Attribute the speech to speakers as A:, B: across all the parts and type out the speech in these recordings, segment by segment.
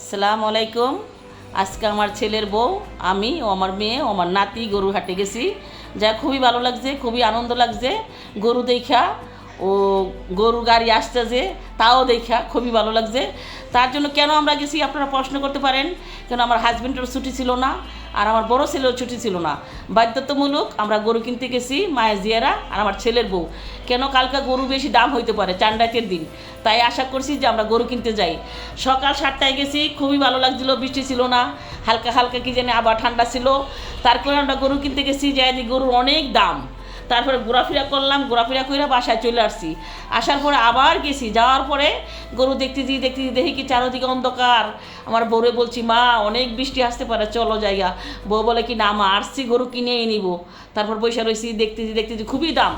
A: আসসালামু আলাইকুম। আজকে আমার ছেলের বউ, আমি ও আমার মেয়ে ও আমার নাতি গরু হাটে গেছি, যা খুবই ভালো লাগছে, খুবই আনন্দ লাগছে গরু দেখা। ও গরু গাড়ি আসছে যে, তাও দেখা খুবই ভালো লাগছে। তার জন্য কেন আমরা গেছি আপনারা প্রশ্ন করতে পারেন। কেন আমার হাজব্যান্ডেরও ছুটি ছিল না, আর আমার বড় ছেলেরও ছুটি ছিল না। বাধ্যতামূলক আমরা গরু কিনতে গেছি, মায়ের জিয়ারা আর আমার ছেলের বউ। কেন কালকে গরু বেশি দাম হইতে পারে, চান্ডাইতের দিন, তাই আশা করছি যে আমরা গরু কিনতে যাই। সকাল 7টায় গেছি, খুবই ভালো লাগছিলো, বৃষ্টি ছিল না, হালকা হালকা কি জানি আবার ঠান্ডা ছিল। তারপরে আমরা গরু কিনতে গেছি, যাই গরুর অনেক দাম। তারপরে ঘোরাফেরা করলাম, ঘোরাফেরা করে বাসায় চলে আসছি। আসার পরে আবার গেছি, যাওয়ার পরে গরু দেখতেছি দেখি কি চারোদিকে অন্ধকার। আমার বউরে বলছি, মা অনেক বৃষ্টি আসতে পারে, চলো জায়গা। বউ বলে কি, না মা আসছি গরু কিনেই নিব। তারপর পয়সা রয়েছি, দেখতেছি খুবই দাম।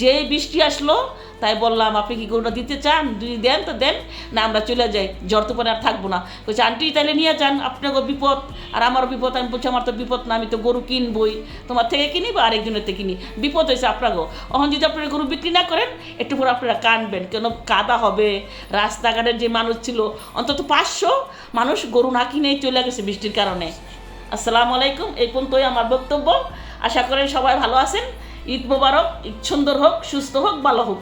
A: যেই বৃষ্টি আসলো, তাই বললাম আপনি কি গরুটা দিতে চান, যদি দেন তো দেন, না আমরা চলে যাই, জ্বর তো পরে আর থাকবো না। বলছে আন্টি তাহলে নিয়ে যান, আপনাকে বিপদ আর আমারও বিপদ। আমি বলছি আমার তো বিপদ না, আমি তো গরু কিনবই, তোমার থেকে কিনি বা আরেকজনের থেকে কিনি, বিপদ হয়েছে আপনাকেও। এখন যদি আপনারা গরু বিক্রি না করেন, একটু পরে আপনারা কানবেন, কেন কাদা হবে। রাস্তাঘাটের যে মানুষ ছিল, অন্তত 500 মানুষ গরু না কিনেই চলে গেছে বৃষ্টির কারণে। আসসালামু আলাইকুম। এই পর্যন্তই আমার বক্তব্য। আশা করেন সবাই ভালো আছেন। ঈদ মোবারক, ঈদ সুন্দর হোক, সুস্থ হোক, ভালো হোক।